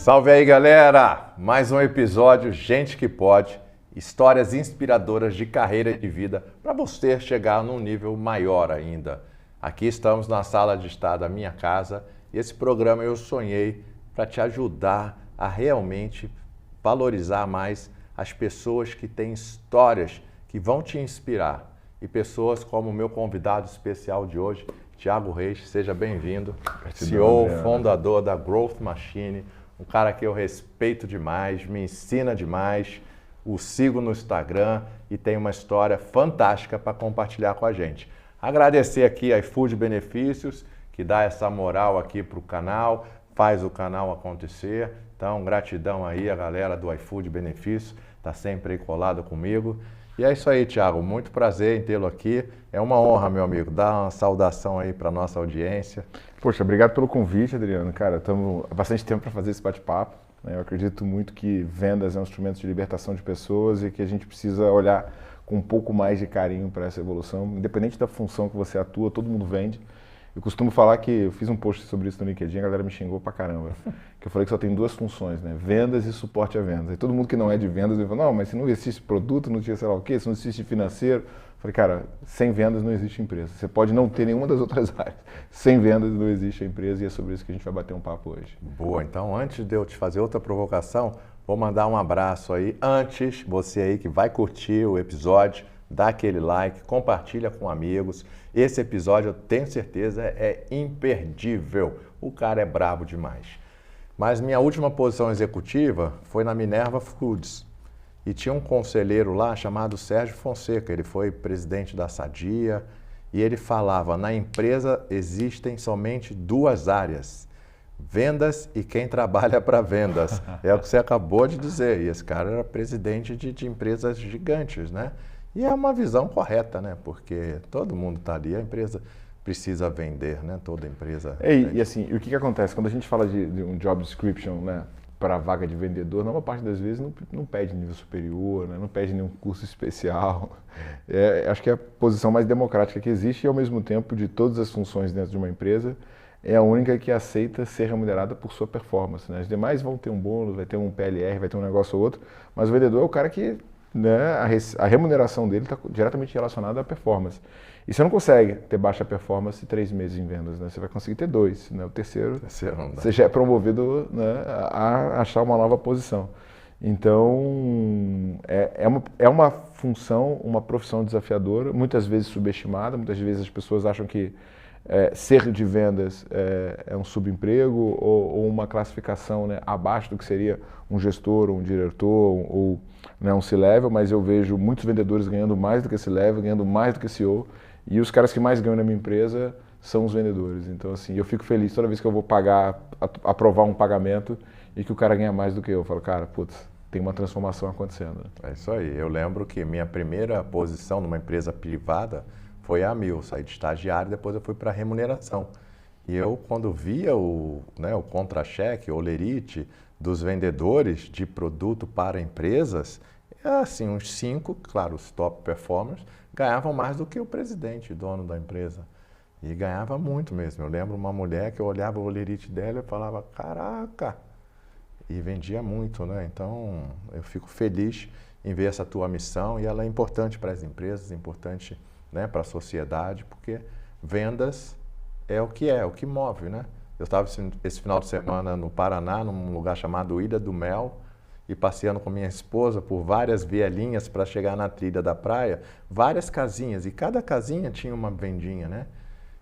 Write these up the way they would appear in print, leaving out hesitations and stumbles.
Salve aí, galera! Mais um episódio Gente que Pode, histórias inspiradoras de carreira e de vida para você chegar num nível maior ainda. Aqui estamos na sala de estar da minha casa e esse programa eu sonhei para te ajudar a realmente valorizar mais as pessoas que têm histórias que vão te inspirar. E pessoas como o meu convidado especial de hoje, Thiago Reis, seja bem-vindo, CEO, fundador da Growth Machine, um cara que eu respeito demais, me ensina demais, o sigo no Instagram e tem uma história fantástica para compartilhar com a gente. Agradecer aqui a iFood Benefícios, que dá essa moral aqui para o canal, faz o canal acontecer. Então, gratidão aí a galera do iFood Benefícios, está sempre aí colado comigo. E é isso aí, Thiago, muito prazer em tê-lo aqui. É uma honra, meu amigo. Dá uma saudação aí para nossa audiência. Poxa, obrigado pelo convite, Adriano. Cara, estamos há bastante tempo para fazer esse bate-papo, né? Eu acredito muito que vendas é um instrumento de libertação de pessoas e que a gente precisa olhar com um pouco mais de carinho para essa evolução. Independente da função que você atua, todo mundo vende. Eu costumo falar que eu fiz um post sobre isso no LinkedIn, a galera me xingou pra caramba. Que eu falei que só tem duas funções, né? Vendas e suporte a vendas. E todo mundo que não é de vendas me falou, não, mas se não existe produto, não tinha sei lá o quê, se não existe financeiro. Eu falei, cara, sem vendas não existe empresa. Você pode não ter nenhuma das outras áreas. Sem vendas não existe a empresa e é sobre isso que a gente vai bater um papo hoje. Boa, então antes de eu te fazer outra provocação, vou mandar um abraço aí. Antes, você aí que vai curtir o episódio, dá aquele like, compartilha com amigos. Esse episódio, eu tenho certeza, é imperdível. O cara é brabo demais. Mas minha última posição executiva foi na Minerva Foods. E tinha um conselheiro lá chamado Sérgio Fonseca. Ele foi presidente da Sadia e ele falava, na empresa existem somente duas áreas. Vendas e quem trabalha para vendas. É o que você acabou de dizer. E esse cara era presidente de empresas gigantes, né? E é uma visão correta, né? Porque todo mundo está ali, a empresa precisa vender, né? Toda empresa... E assim, o que acontece? Quando a gente fala de um job description, né, para a vaga de vendedor, na maior parte das vezes não pede nível superior, né, não pede nenhum curso especial. Acho que é a posição mais democrática que existe e, ao mesmo tempo, de todas as funções dentro de uma empresa, é a única que aceita ser remunerada por sua performance, né? As demais vão ter um bônus, vai ter um PLR, vai ter um negócio ou outro, mas o vendedor é o cara que... né, a remuneração dele está diretamente relacionada à performance. E você não consegue ter baixa performance 3 meses em vendas, né? Você vai conseguir ter 2, né? O terceiro você já é promovido, né, a achar uma nova posição. Então, é uma função, uma profissão desafiadora, muitas vezes subestimada, muitas vezes as pessoas acham que ser de vendas é um subemprego ou uma classificação, né, abaixo do que seria um gestor, um diretor ou né, um C-level, mas eu vejo muitos vendedores ganhando mais do que C-level, ganhando mais do que CEO, e os caras que mais ganham na minha empresa são os vendedores. Então, assim, eu fico feliz toda vez que eu vou aprovar um pagamento e que o cara ganha mais do que eu. Eu falo, cara, putz, tem uma transformação acontecendo. É isso aí. Eu lembro que minha primeira posição numa empresa privada foi a Amil. Saí de estagiário e depois eu fui para remuneração. E eu, quando via o contra-cheque, o lerite dos vendedores de produto para empresas, assim, uns 5, claro, os top performers, ganhavam mais do que o presidente, dono da empresa. E ganhava muito mesmo. Eu lembro uma mulher que eu olhava o lerite dela e falava, caraca! E vendia muito, né? Então, eu fico feliz em ver essa tua missão e ela é importante para as empresas, importante, né, para a sociedade, porque vendas é o que move, né? Eu estava esse final de semana no Paraná, num lugar chamado Ilha do Mel, e passeando com minha esposa por várias vielinhas para chegar na trilha da praia, várias casinhas, e cada casinha tinha uma vendinha, né?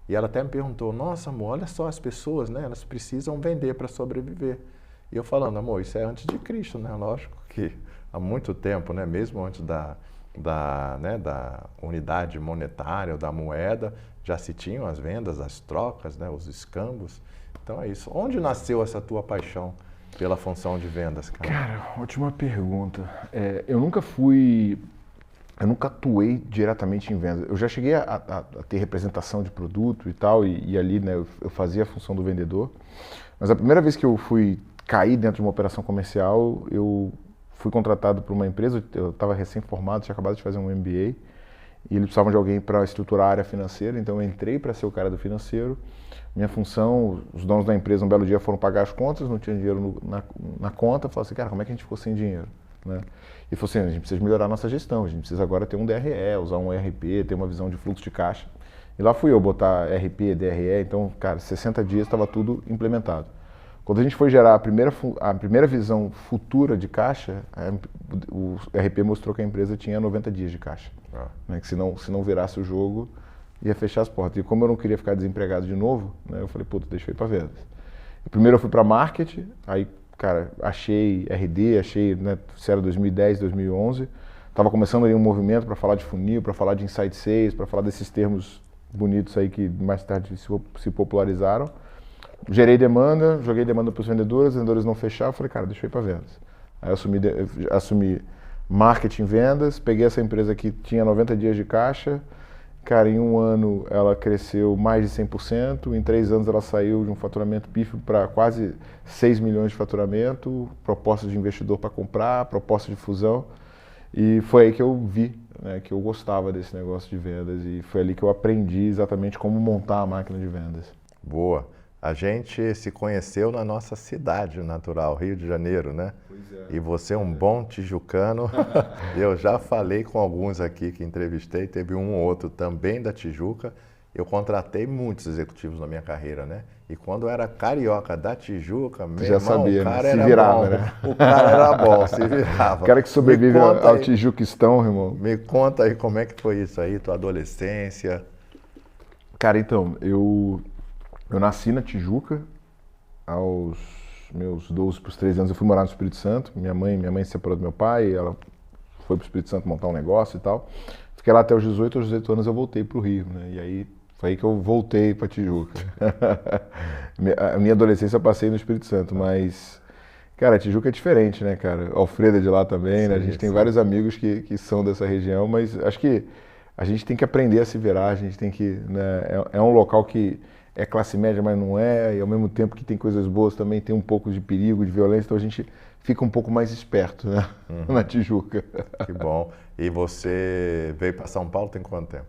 E ela até me perguntou, nossa, amor, olha só as pessoas, né? Elas precisam vender para sobreviver. E eu falando, amor, isso é antes de Cristo, né? Lógico que há muito tempo, né? Mesmo antes da unidade monetária ou da moeda, já se tinham as vendas, as trocas, né? Os escambos. Então é isso. Onde nasceu essa tua paixão pela função de vendas, cara? Cara, ótima pergunta. Eu nunca atuei diretamente em vendas. Eu já cheguei a ter representação de produto e tal, e ali, né, eu fazia a função do vendedor. Mas a primeira vez que eu fui cair dentro de uma operação comercial, eu fui contratado por uma empresa, eu estava recém-formado, tinha acabado de fazer um MBA, e eles precisavam de alguém para estruturar a área financeira, então eu entrei para ser o cara do financeiro. Minha função, os donos da empresa um belo dia foram pagar as contas, não tinha dinheiro na conta, eu falei assim, cara, como é que a gente ficou sem dinheiro? Né? E falou assim, a gente precisa melhorar a nossa gestão, a gente precisa agora ter um DRE, usar um ERP, ter uma visão de fluxo de caixa. E lá fui eu botar RP, DRE, então, cara, 60 dias estava tudo implementado. Quando a gente foi gerar a primeira visão futura de caixa, o RP mostrou que a empresa tinha 90 dias de caixa. Né, que se não virasse o jogo, ia fechar as portas. E como eu não queria ficar desempregado de novo, né, eu falei, puta, deixa eu ir para vendas. Primeiro eu fui para marketing, aí, cara, achei RD, achei, né, se era 2010, 2011, estava começando ali um movimento para falar de funil, para falar de insight sales, para falar desses termos bonitos aí que mais tarde se popularizaram. Gerei demanda, joguei demanda para os vendedores não fecharam, falei, cara, deixa eu ir para vendas. Aí eu assumi marketing, vendas, peguei essa empresa que tinha 90 dias de caixa, cara, em um ano ela cresceu mais de 100%, em 3 anos ela saiu de um faturamento pífio para quase 6 milhões de faturamento, proposta de investidor para comprar, proposta de fusão, e foi aí que eu vi, né, que eu gostava desse negócio de vendas e foi ali que eu aprendi exatamente como montar a máquina de vendas. Boa. A gente se conheceu na nossa cidade natural, Rio de Janeiro, né? Pois é. E você é um bom tijucano. Eu já falei com alguns aqui que entrevistei, teve um ou outro também da Tijuca. Eu contratei muitos executivos na minha carreira, né? E quando eu era carioca da Tijuca, meu já irmão, sabia, o cara né? Se era virava, bom. Né? O cara era bom, se virava. O cara que sobrevive ao Tijuquistão, irmão. Me conta aí como é que foi isso aí, tua adolescência. Cara, então, eu nasci na Tijuca, aos meus 12 para os 13 anos eu fui morar no Espírito Santo. Minha mãe se separou do meu pai, ela foi para o Espírito Santo montar um negócio e tal. Fiquei lá até os 18 anos eu voltei para o Rio, né? E aí foi aí que eu voltei para Tijuca. A minha adolescência eu passei no Espírito Santo, mas, cara, a Tijuca é diferente, né, cara? Alfredo é de lá também, né? A gente tem vários amigos que são dessa região, mas acho que a gente tem que aprender a se virar, a gente tem que, né? É um local que é classe média, mas não é, e ao mesmo tempo que tem coisas boas também tem um pouco de perigo, de violência, então a gente fica um pouco mais esperto, né? Na Tijuca. Que bom. E você veio para São Paulo tem quanto tempo?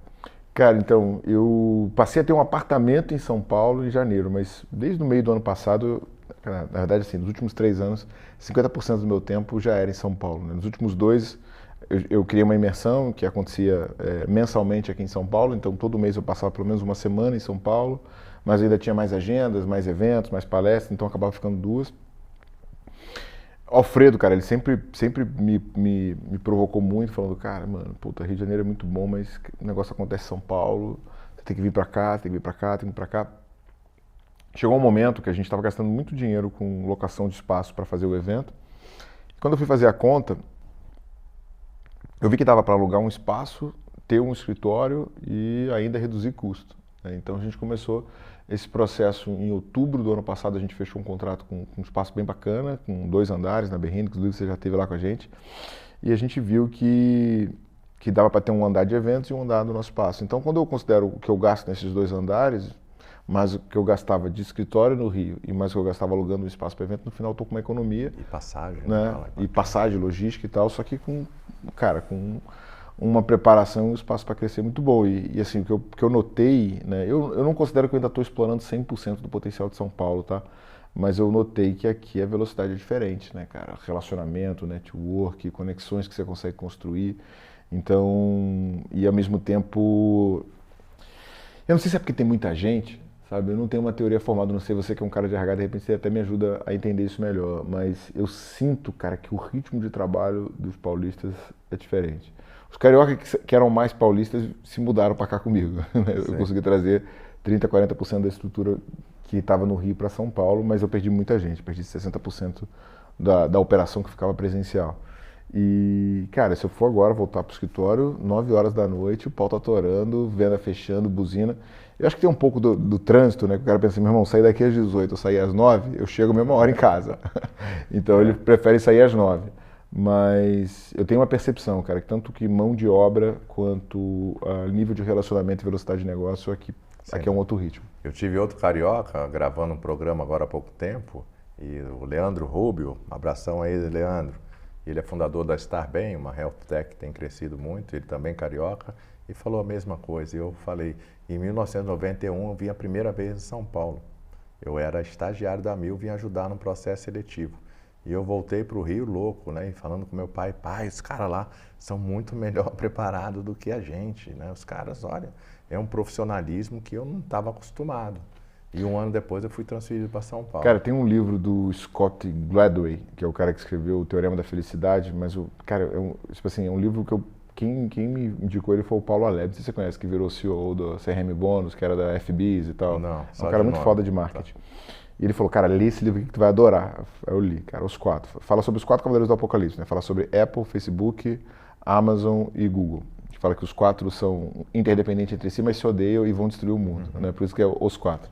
Cara, então, eu passei a ter um apartamento em São Paulo em janeiro, mas desde o meio do ano passado, na verdade, assim, nos últimos 3 anos, 50% do meu tempo já era em São Paulo, né? Nos últimos 2, eu criei uma imersão que acontecia mensalmente aqui em São Paulo, então todo mês eu passava pelo menos uma semana em São Paulo, mas ainda tinha mais agendas, mais eventos, mais palestras, então acabava ficando 2. Alfredo, cara, ele sempre me provocou muito, falando, cara, mano, puta, Rio de Janeiro é muito bom, mas o negócio acontece em São Paulo, você tem que vir pra cá, tem que vir pra cá, tem que vir pra cá. Chegou um momento que a gente estava gastando muito dinheiro com locação de espaço para fazer o evento. Quando eu fui fazer a conta, eu vi que dava para alugar um espaço, ter um escritório e ainda reduzir custo. Então a gente começou esse processo em outubro do ano passado, a gente fechou um contrato com um espaço bem bacana, com 2 andares na Berrini, inclusive você já esteve lá com a gente, e a gente viu que dava para ter um andar de eventos e um andar do nosso espaço. Então quando eu considero o que eu gasto nesses 2 andares, mais o que eu gastava de escritório no Rio e mais o que eu gastava alugando um espaço para evento, no final eu estou com uma economia. E passagem. Né? E passagem, logística e tal, só que com uma preparação e um espaço para crescer muito bom. E assim, o que eu notei, né, eu não considero que eu ainda estou explorando 100% do potencial de São Paulo, tá? Mas eu notei que aqui a velocidade é diferente, né, cara? Relacionamento, network, conexões que você consegue construir. Então, e ao mesmo tempo, eu não sei se é porque tem muita gente, sabe? Eu não tenho uma teoria formada, não sei, você que é um cara de RH, de repente você até me ajuda a entender isso melhor, mas eu sinto, cara, que o ritmo de trabalho dos paulistas é diferente. Os cariocas que eram mais paulistas se mudaram para cá comigo, né? Eu consegui trazer 30%, 40% da estrutura que estava no Rio para São Paulo, mas eu perdi muita gente, perdi 60% da operação que ficava presencial. E, cara, se eu for agora voltar para o escritório, 9 horas da noite, o pau tá atorando, venda fechando, buzina. Eu acho que tem um pouco do trânsito, né? Que o cara pensa assim, meu irmão, sair daqui às 18, eu sair às 9, eu chego a mesma hora em casa. Então ele prefere sair às 9. Mas eu tenho uma percepção, cara, que tanto que mão de obra quanto nível de relacionamento e velocidade de negócio aqui é um outro ritmo. Eu tive outro carioca gravando um programa agora há pouco tempo, e o Leandro Rubio, um abração aí, Leandro. Ele é fundador da Starbem, uma health tech que tem crescido muito, ele também carioca, e falou a mesma coisa. E eu falei, em 1991 eu vim a primeira vez em São Paulo. Eu era estagiário da Amil, vim ajudar no processo seletivo. E eu voltei para o Rio louco, né? E falando com meu pai, os caras lá são muito melhor preparados do que a gente, né? Os caras, olha, é um profissionalismo que eu não estava acostumado. E um ano depois eu fui transferido para São Paulo. Cara, tem um livro do Scott Gladwell, que é o cara que escreveu o Teorema da Felicidade, mas cara, tipo assim, é um livro que quem me indicou ele foi o Paulo Aleb, não sei se você conhece, que virou CEO do CRM Bônus, que era da FBIS e tal. Não, é um cara muito foda de marketing. Tá. E ele falou, cara, lê esse livro aqui que tu vai adorar. Eu li, cara, os 4. Fala sobre os 4 cavaleiros do Apocalipse, né? Fala sobre Apple, Facebook, Amazon e Google. Fala que os 4 são interdependentes entre si, mas se odeiam e vão destruir o mundo, né? Por isso que é os 4.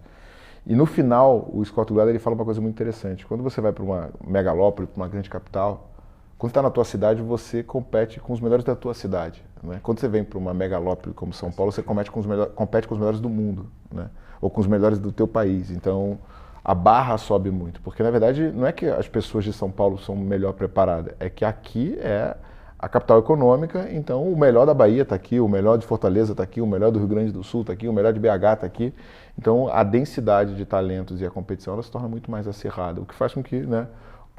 E no final, o Scott Gladwell ele fala uma coisa muito interessante. Quando você vai para uma megalópole, para uma grande capital, quando está na tua cidade, você compete com os melhores da tua cidade. Né? Quando você vem para uma megalópole como São Paulo, você compete com os melhores do mundo, né? Ou com os melhores do teu país. Então, a barra sobe muito. Porque, na verdade, não é que as pessoas de São Paulo são melhor preparadas, é que aqui é a capital econômica, então o melhor da Bahia está aqui, o melhor de Fortaleza está aqui, o melhor do Rio Grande do Sul está aqui, o melhor de BH está aqui. Então a densidade de talentos e a competição ela se torna muito mais acirrada, o que faz com que, né,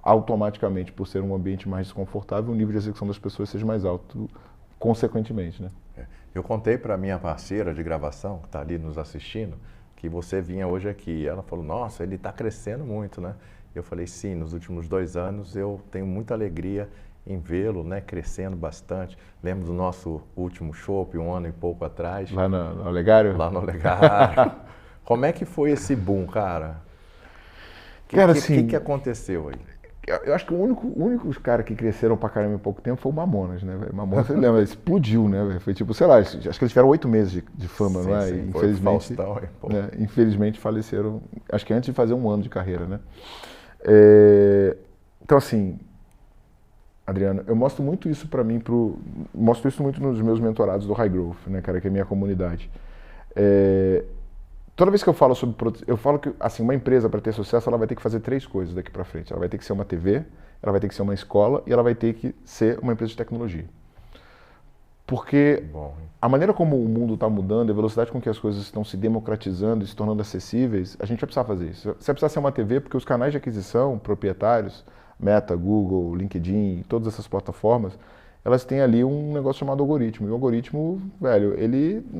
automaticamente, por ser um ambiente mais desconfortável, o nível de execução das pessoas seja mais alto, consequentemente. Né? Eu contei para minha parceira de gravação, que está ali nos assistindo, que você vinha hoje aqui. Ela falou, nossa, ele está crescendo muito, né? Eu falei, sim, nos últimos 2 anos eu tenho muita alegria em vê-lo, né, crescendo bastante. Lembro do nosso último show, 1 ano e pouco atrás. Lá no Olegário? Lá no Olegário. Como é que foi esse boom, cara? Cara, assim, que aconteceu aí? Eu acho que o único cara que cresceram pra caramba em pouco tempo foi o Mamonas, né? Mamonas, você lembra, explodiu, né? Foi tipo, sei lá, acho que eles tiveram 8 meses de fama, sim, não é? Sim, infelizmente, Faustão, né? Infelizmente faleceram, acho que antes de fazer 1 ano de carreira, né? Então assim, Adriano, eu mostro muito isso para mim, mostro isso muito nos meus mentorados do High Growth, né, cara, que é a minha comunidade. Toda vez que eu falo sobre eu falo que assim, uma empresa para ter sucesso, ela vai ter que fazer 3 coisas daqui para frente. Ela vai ter que ser uma TV, ela vai ter que ser uma escola e ela vai ter que ser uma empresa de tecnologia. Porque a maneira como o mundo está mudando, a velocidade com que as coisas estão se democratizando e se tornando acessíveis, a gente vai precisar fazer isso. Você vai precisar ser uma TV porque os canais de aquisição, proprietários, Meta, Google, LinkedIn, todas essas plataformas, elas têm ali um negócio chamado algoritmo. E o algoritmo, velho,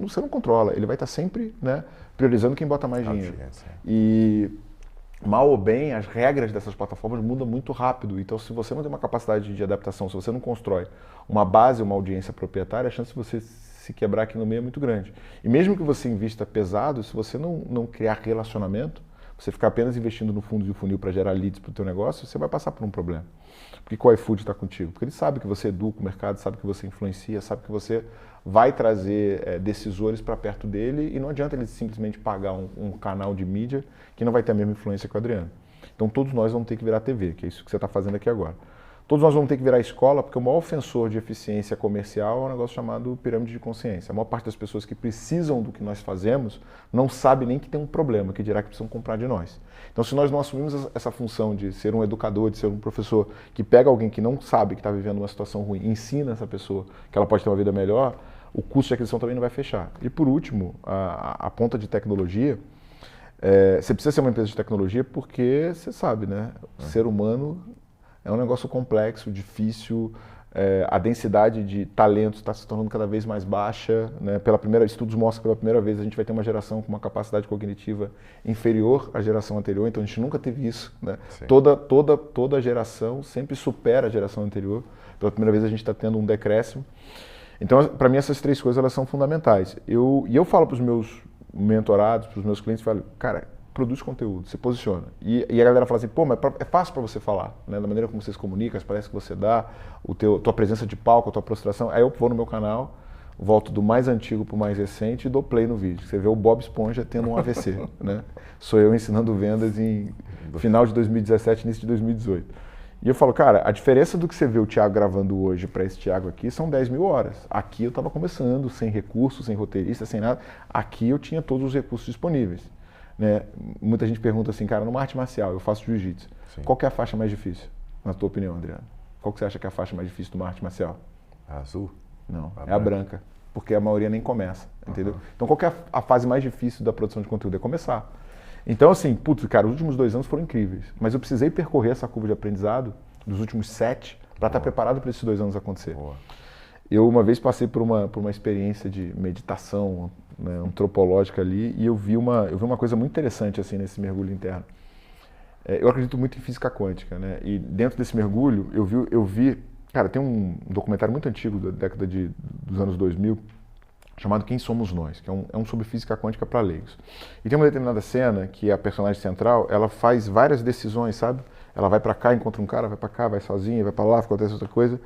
você não controla, ele vai estar sempre, né, priorizando quem bota mais dinheiro. E mal ou bem, as regras dessas plataformas mudam muito rápido. Então, se você não tem uma capacidade de adaptação, se você não constrói uma base, uma audiência proprietária, a chance de você se quebrar aqui no meio é muito grande. E mesmo que você invista pesado, se você não criar relacionamento, você ficar apenas investindo no fundo de funil para gerar leads para o teu negócio, você vai passar por um problema. Por que o iFood está contigo? Porque ele sabe que você educa o mercado, sabe que você influencia, sabe que você vai trazer decisores para perto dele e não adianta ele simplesmente pagar um canal de mídia que não vai ter a mesma influência que o Adriano. Então todos nós vamos ter que virar TV, que é isso que você está fazendo aqui agora. Todos nós vamos ter que virar escola, porque o maior ofensor de eficiência comercial é um negócio chamado pirâmide de consciência. A maior parte das pessoas que precisam do que nós fazemos não sabe nem que tem um problema, que dirá que precisam comprar de nós. Então, se nós não assumimos essa função de ser um educador, de ser um professor que pega alguém que não sabe que está vivendo uma situação ruim e ensina essa pessoa que ela pode ter uma vida melhor, o custo de aquisição também não vai fechar. E por último, a ponta de tecnologia, você precisa ser uma empresa de tecnologia porque você sabe, né? O ser humano é um negócio complexo, difícil, a densidade de talentos está se tornando cada vez mais baixa, né? Estudos mostram que pela primeira vez a gente vai ter uma geração com uma capacidade cognitiva inferior à geração anterior, então a gente nunca teve isso, né? Toda geração sempre supera a geração anterior, pela primeira vez a gente está tendo um decréscimo. Então, para mim, essas 3 coisas elas são fundamentais. Eu falo para os meus mentorados, para os meus clientes, falo, cara, produz conteúdo, se posiciona. E a galera fala assim, pô, mas é fácil para você falar, né? Da maneira como você se comunica, as palestras que você dá, tua presença de palco, a tua prostração. Aí eu vou no meu canal, volto do mais antigo para o mais recente e dou play no vídeo. Você vê o Bob Esponja tendo um AVC, né? Sou eu ensinando vendas em final de 2017, início de 2018. E eu falo, cara, a diferença do que você vê o Thiago gravando hoje para esse Thiago aqui são 10.000 horas. Aqui eu estava começando, sem recursos, sem roteirista, sem nada. Aqui eu tinha todos os recursos disponíveis. Né? Muita gente pergunta assim, cara, numa arte marcial, eu faço jiu-jitsu. Qual que é a faixa mais difícil, na tua opinião, Adriano? Qual que você acha que é a faixa mais difícil de uma arte marcial? A azul? Não, é a branca. porque a maioria nem começa, entendeu? Então qual que é a fase mais difícil da produção de conteúdo? É começar. Então assim, putz, cara, os últimos 2 anos foram incríveis, mas eu precisei percorrer essa curva de aprendizado dos últimos 7 para estar preparado para esses 2 anos acontecer. Boa. Eu uma vez passei por uma experiência de meditação, né, antropológica ali, e eu vi uma coisa muito interessante assim nesse mergulho interno. Eu acredito muito em física quântica, né? E dentro desse mergulho eu vi, cara, tem um documentário muito antigo da década dos anos 2000 chamado Quem Somos Nós, que é um sobre física quântica para leigos. E tem uma determinada cena que a personagem central, ela faz várias decisões, sabe? Ela vai para cá, encontra um cara, vai para cá, vai sozinha, vai para lá, acontece outra coisa.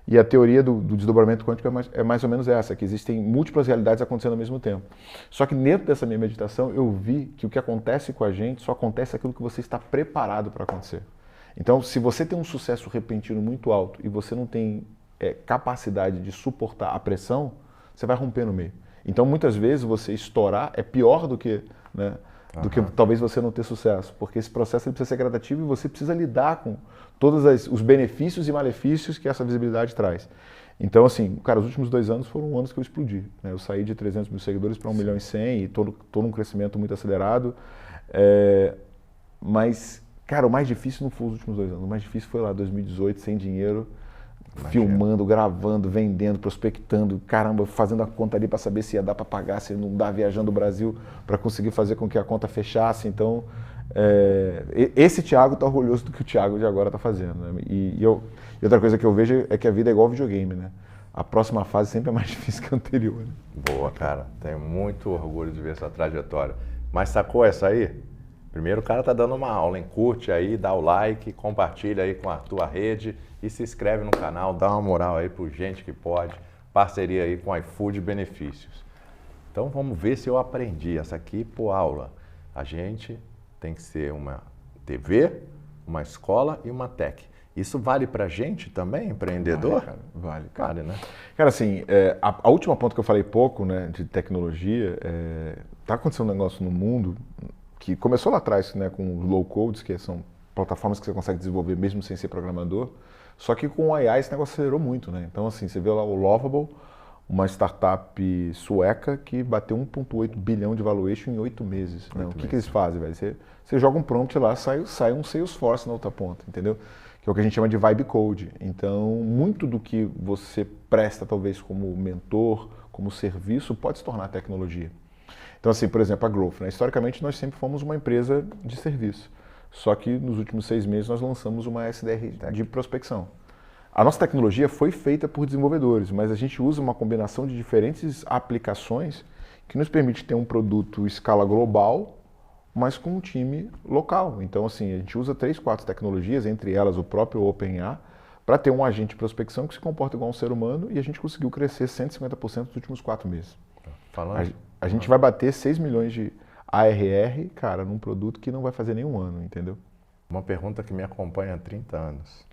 E a teoria do desdobramento quântico é mais ou menos essa, que existem múltiplas realidades acontecendo ao mesmo tempo. Só que dentro dessa minha meditação eu vi que o que acontece com a gente só acontece aquilo que você está preparado para acontecer. Então, se você tem um sucesso repentino muito alto e você não tem capacidade de suportar a pressão, você vai romper no meio. Então, muitas vezes você estourar é pior do que, né, do que talvez você não ter sucesso, porque esse processo ele precisa ser gradativo e você precisa lidar com todos os benefícios e malefícios que essa visibilidade traz. Então, assim, cara, os últimos 2 anos foram anos que eu explodi, né? Eu saí de 300 mil seguidores para 1 milhão e 100 e tô num crescimento muito acelerado. Mas, cara, o mais difícil não foi os últimos 2 anos. O mais difícil foi lá 2018, sem dinheiro, filmando, gravando, vendendo, prospectando, caramba, fazendo a conta ali para saber se ia dar para pagar, se não dá, viajando o Brasil para conseguir fazer com que a conta fechasse. Então, esse Thiago está orgulhoso do que o Thiago de agora está fazendo, né? E outra coisa que eu vejo é que a vida é igual videogame, né? A próxima fase sempre é mais difícil que a anterior. Né? Boa, cara. Tenho muito orgulho de ver essa trajetória. Mas sacou essa aí? Primeiro o cara tá dando uma aula, hein? Curte aí, dá o like, compartilha aí com a tua rede e se inscreve no canal, dá uma moral aí pro Gente que Pode, parceria aí com a iFood Benefícios. Então vamos ver se eu aprendi. Essa aqui, por aula. A gente tem que ser uma TV, uma escola e uma tech. Isso vale pra gente também, empreendedor? Vale, cara. Vale, cara. Vale, né? Cara, assim, a última ponto que eu falei pouco, né, de tecnologia, tá acontecendo um negócio no mundo que começou lá atrás, né, com os low codes, que são plataformas que você consegue desenvolver mesmo sem ser programador, só que com o AI esse negócio acelerou muito, né? Então, assim, você vê lá o Lovable, uma startup sueca que bateu 1,8 bilhão de valuation em 8 meses. Né? O que eles fazem, velho? Você joga um prompt lá, sai um Salesforce na outra ponta, entendeu? Que é o que a gente chama de vibe code. Então, muito do que você presta, talvez, como mentor, como serviço, pode se tornar tecnologia. Então, assim, por exemplo, a Growth, né? Historicamente, nós sempre fomos uma empresa de serviço. Só que nos últimos 6 meses nós lançamos uma SDR de prospecção. A nossa tecnologia foi feita por desenvolvedores, mas a gente usa uma combinação de diferentes aplicações que nos permite ter um produto escala global, mas com um time local. Então, assim, a gente usa 3, 4 tecnologias, entre elas o próprio OpenAI, para ter um agente de prospecção que se comporta igual um ser humano e a gente conseguiu crescer 150% nos últimos 4 meses. A gente vai bater 6 milhões de ARR, cara, num produto que não vai fazer nenhum ano, entendeu? Uma pergunta que me acompanha há 30 anos.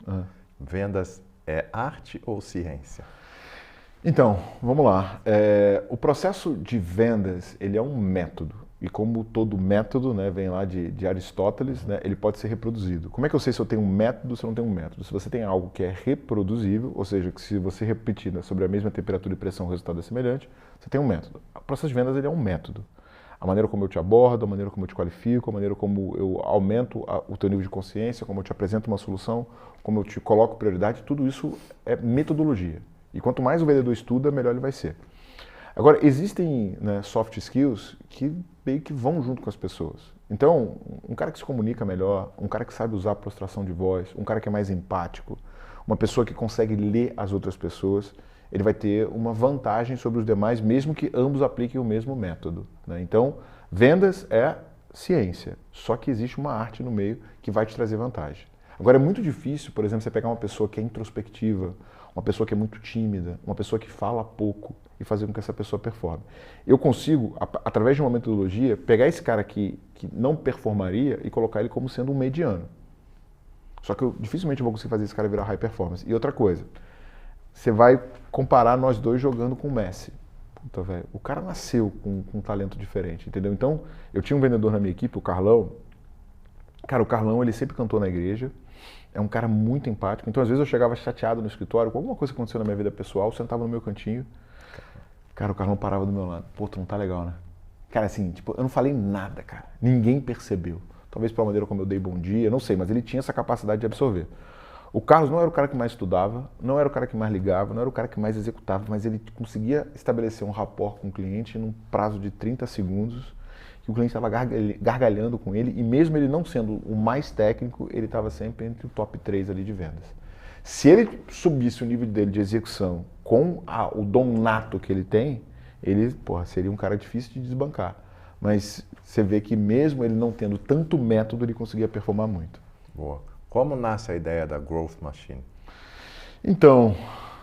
Vendas é arte ou ciência? Então, vamos lá. O processo de vendas, ele é um método. E como todo método, né, vem lá de Aristóteles, né, ele pode ser reproduzido. Como é que eu sei se eu tenho um método ou se eu não tenho um método? Se você tem algo que é reproduzível, ou seja, que se você repetir, né, sobre a mesma temperatura e pressão, o resultado é semelhante, você tem um método. O processo de vendas ele é um método. A maneira como eu te abordo, a maneira como eu te qualifico, a maneira como eu aumento o teu nível de consciência, como eu te apresento uma solução, como eu te coloco prioridade, tudo isso é metodologia. E quanto mais o vendedor estuda, melhor ele vai ser. Agora, existem, né, soft skills que meio que vão junto com as pessoas. Então, um cara que se comunica melhor, um cara que sabe usar a prostração de voz, um cara que é mais empático, uma pessoa que consegue ler as outras pessoas, ele vai ter uma vantagem sobre os demais, mesmo que ambos apliquem o mesmo método. Né? Então, vendas é ciência, só que existe uma arte no meio que vai te trazer vantagem. Agora, é muito difícil, por exemplo, você pegar uma pessoa que é introspectiva, uma pessoa que é muito tímida, uma pessoa que fala pouco e fazer com que essa pessoa performe. Eu consigo, através de uma metodologia, pegar esse cara que não performaria e colocar ele como sendo um mediano. Só que eu dificilmente vou conseguir fazer esse cara virar high performance. E outra coisa, você vai comparar nós dois jogando com o Messi. Puta, velho, o cara nasceu com um talento diferente, entendeu? Então, eu tinha um vendedor na minha equipe, o Carlão. Cara, o Carlão, ele sempre cantou na igreja. É um cara muito empático. Então, às vezes, eu chegava chateado no escritório com alguma coisa que aconteceu na minha vida pessoal, sentava no meu cantinho. Cara, o Carlão parava do meu lado. Pô, tu não tá legal, né? Cara, assim, tipo, eu não falei nada, cara. Ninguém percebeu. Talvez pela maneira como eu dei bom dia, não sei, mas ele tinha essa capacidade de absorver. O Carlos não era o cara que mais estudava, não era o cara que mais ligava, não era o cara que mais executava, mas ele conseguia estabelecer um rapport com o cliente num prazo de 30 segundos, que o cliente estava gargalhando com ele, e mesmo ele não sendo o mais técnico, ele estava sempre entre o top 3 ali de vendas. Se ele subisse o nível dele de execução com o dom nato que ele tem, ele, porra, seria um cara difícil de desbancar. Mas você vê que mesmo ele não tendo tanto método, ele conseguia performar muito. Boa. Como nasce a ideia da Growth Machine? Então,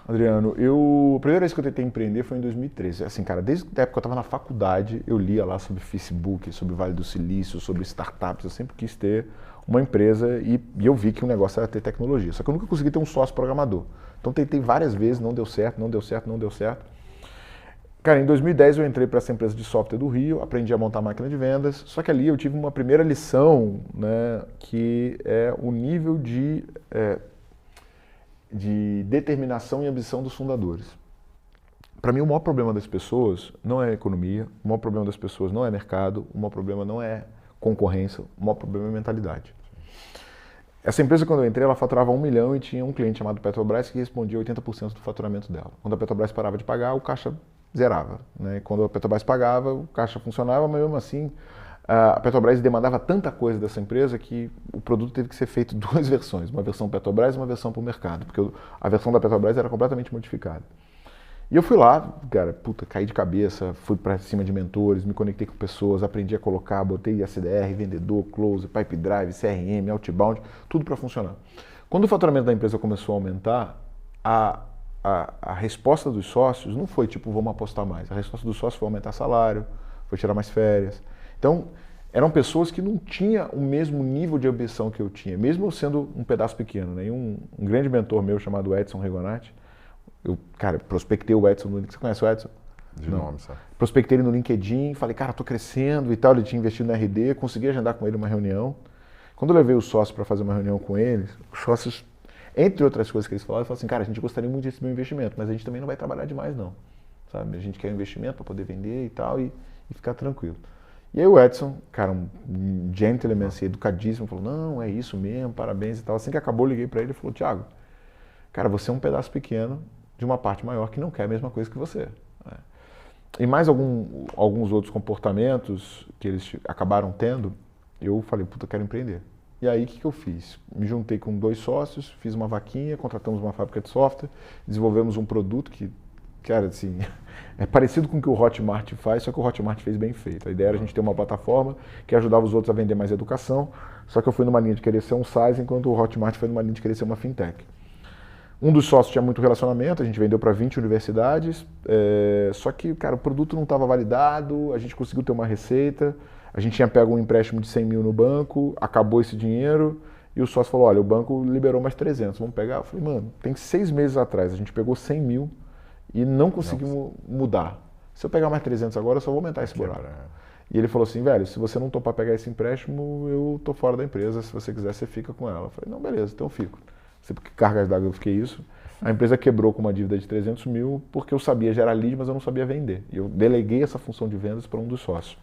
Adriano, a primeira vez que eu tentei empreender foi em 2013. Assim, cara, desde a época que eu estava na faculdade, eu lia lá sobre Facebook, sobre Vale do Silício, sobre startups. Eu sempre quis ter uma empresa e eu vi que o negócio era ter tecnologia. Só que eu nunca consegui ter um sócio programador. Então tentei várias vezes, não deu certo, não deu certo, não deu certo. Cara, em 2010 eu entrei para essa empresa de software do Rio, aprendi a montar máquina de vendas, só que ali eu tive uma primeira lição, né, que é o nível de determinação e ambição dos fundadores. Para mim, o maior problema das pessoas não é a economia, o maior problema das pessoas não é mercado, o maior problema não é concorrência, o maior problema é mentalidade. Essa empresa, quando eu entrei, ela faturava 1 milhão e tinha um cliente chamado Petrobras que respondia 80% do faturamento dela. Quando a Petrobras parava de pagar, o caixa zerava, né? Quando a Petrobras pagava, o caixa funcionava, mas mesmo assim a Petrobras demandava tanta coisa dessa empresa que o produto teve que ser feito 2 versões, uma versão Petrobras e uma versão para o mercado, porque a versão da Petrobras era completamente modificada. E eu fui lá, cara, caí de cabeça, fui para cima de mentores, me conectei com pessoas, aprendi a colocar, botei SDR, vendedor, close, pipe drive, CRM, outbound, tudo para funcionar. Quando o faturamento da empresa começou a aumentar, a resposta dos sócios não foi tipo, vamos apostar mais. A resposta dos sócios foi aumentar salário, foi tirar mais férias. Então, eram pessoas que não tinham o mesmo nível de ambição que eu tinha, mesmo eu sendo um pedaço pequeno. Né? E um grande mentor meu chamado Edson Regonati, eu, cara, prospectei o Edson no LinkedIn. Você conhece o Edson? De nome, sabe? Prospectei ele no LinkedIn, falei, cara, tô crescendo e tal. Ele tinha investido na RD, consegui agendar com ele uma reunião. Quando eu levei os sócios para fazer uma reunião com eles, os sócios, entre outras coisas que eles falaram assim, cara, a gente gostaria muito de receber um investimento, mas a gente também não vai trabalhar demais não, sabe? A gente quer um investimento para poder vender e tal e ficar tranquilo. E aí o Edson, cara, um gentleman, assim, educadíssimo, falou, não, é isso mesmo, parabéns e tal. Assim que acabou, eu liguei para ele e falou, Thiago, cara, você é um pedaço pequeno de uma parte maior que não quer a mesma coisa que você. E mais alguns outros comportamentos que eles acabaram tendo, eu falei, puta, eu quero empreender. E aí, o que eu fiz? Me juntei com 2 sócios, fiz uma vaquinha, contratamos uma fábrica de software, desenvolvemos um produto que, cara, assim, é parecido com o que o Hotmart faz, só que o Hotmart fez bem feito. A ideia era a gente ter uma plataforma que ajudava os outros a vender mais educação, só que eu fui numa linha de querer ser um SaaS, enquanto o Hotmart foi numa linha de querer ser uma fintech. Um dos sócios tinha muito relacionamento, a gente vendeu para 20 universidades, só que, cara, o produto não estava validado, a gente conseguiu ter uma receita, a gente tinha pego um empréstimo de 100 mil no banco, acabou esse dinheiro, e o sócio falou, olha, o banco liberou mais 300, vamos pegar? Eu falei, mano, tem 6 meses atrás, a gente pegou 100 mil e não conseguimos mudar. Se eu pegar mais 300 agora, eu só vou aumentar esse buraco. E ele falou assim, velho, se você não topar pegar esse empréstimo, eu tô fora da empresa, se você quiser, você fica com ela. Eu falei, não, beleza, então eu fico. Não sei por que cargas d'água eu fiquei isso. A empresa quebrou com uma dívida de 300 mil porque eu sabia gerar lead, mas eu não sabia vender. E eu deleguei essa função de vendas para um dos sócios.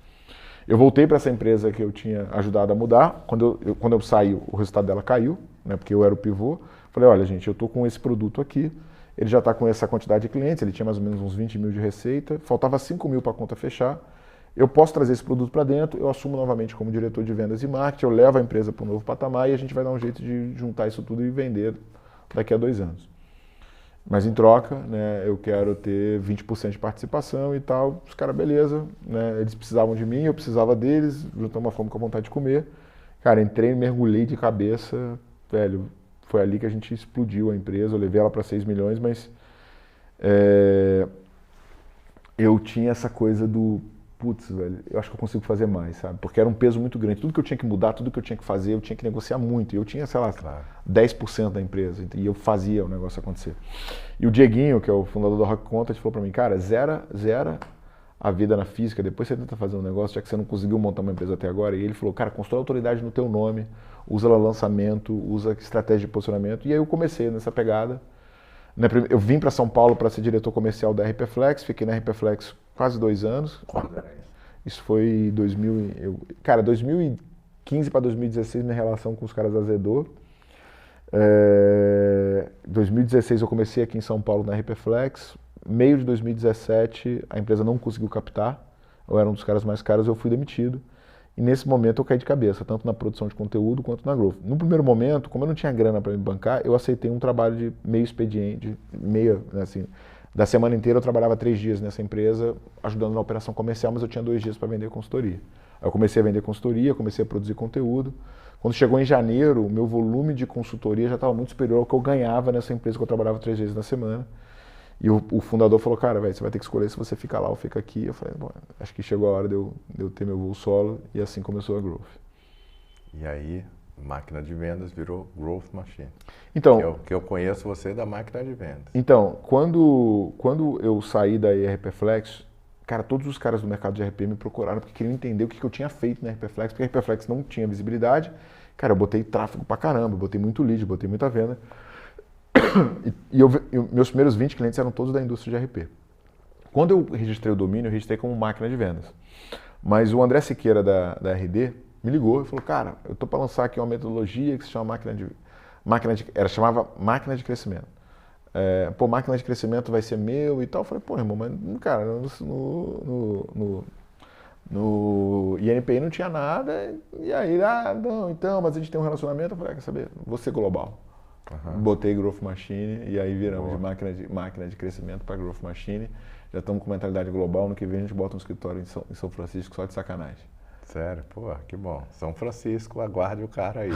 Eu voltei para essa empresa que eu tinha ajudado a mudar. Quando eu saí, o resultado dela caiu, né, porque eu era o pivô. Falei, olha, gente, eu estou com esse produto aqui, ele já está com essa quantidade de clientes, ele tinha mais ou menos uns 20 mil de receita, faltava 5 mil para a conta fechar. Eu posso trazer esse produto para dentro, eu assumo novamente como diretor de vendas e marketing, eu levo a empresa para um novo patamar e a gente vai dar um jeito de juntar isso tudo e vender daqui a 2 anos. Mas em troca, né, eu quero ter 20% de participação e tal. Os caras, beleza, né, eles precisavam de mim, eu precisava deles, juntamos uma fome com a vontade de comer. Cara, entrei, mergulhei de cabeça, velho, foi ali que a gente explodiu a empresa, eu levei ela para 6 milhões, mas eu tinha essa coisa do, putz, velho, eu acho que eu consigo fazer mais, sabe? Porque era um peso muito grande. Tudo que eu tinha que mudar, tudo que eu tinha que fazer, eu tinha que negociar muito. E eu tinha, sei lá, 10% da empresa. E eu fazia o negócio acontecer. E o Dieguinho, que é o fundador da Rock Content, falou pra mim, cara, zera a vida na física, depois você tenta fazer um negócio, já que você não conseguiu montar uma empresa até agora. E ele falou, cara, constrói autoridade no teu nome, usa lançamento, usa estratégia de posicionamento. E aí eu comecei nessa pegada. Eu vim para São Paulo para ser diretor comercial da RP Flex, fiquei na RP Flex quase 2 anos. Quando era isso? Isso foi 2015 para 2016 minha relação com os caras azedou. 2016 eu comecei aqui em São Paulo na RP Flex. Meio de 2017 a empresa não conseguiu captar, eu era um dos caras mais caros, eu fui demitido. E nesse momento eu caí de cabeça, tanto na produção de conteúdo quanto na growth. No primeiro momento, como eu não tinha grana para me bancar, eu aceitei um trabalho de meio expediente, assim, da semana inteira eu trabalhava 3 dias nessa empresa, ajudando na operação comercial, mas eu tinha 2 dias para vender consultoria. Aí eu comecei a vender consultoria, comecei a produzir conteúdo. Quando chegou em janeiro, o meu volume de consultoria já estava muito superior ao que eu ganhava nessa empresa que eu trabalhava 3 vezes na semana. E o fundador falou, cara, velho, você vai ter que escolher se você fica lá ou fica aqui. Eu falei, bom, acho que chegou a hora de eu ter meu voo solo, e assim começou a Growth. E aí, máquina de vendas virou Growth Machine. Então, que eu conheço você da máquina de vendas. Então, quando eu saí da RP Flex, cara, todos os caras do mercado de RP me procuraram porque queriam entender o que eu tinha feito na RP Flex, porque a RP Flex não tinha visibilidade. Cara, eu botei tráfego pra caramba, botei muito lead, botei muita venda. E meus primeiros 20 clientes eram todos da indústria de RP. Quando eu registrei o domínio, eu registrei como máquina de vendas. Mas o André Siqueira da RD me ligou e falou, cara, eu tô para lançar aqui uma metodologia que se chama chamava máquina de crescimento. Máquina de crescimento vai ser meu e tal. Eu falei, pô, irmão, mas, cara, no INPI não tinha nada. E aí, não, então, mas a gente tem um relacionamento. Eu falei, quer saber, vou ser global. Uhum. Botei Growth Machine e aí viramos de máquina de crescimento para Growth Machine. Já estamos com mentalidade global. No que vem a gente bota um escritório em São Francisco só de sacanagem. Sério? Pô, que bom. São Francisco, aguarde o cara aí.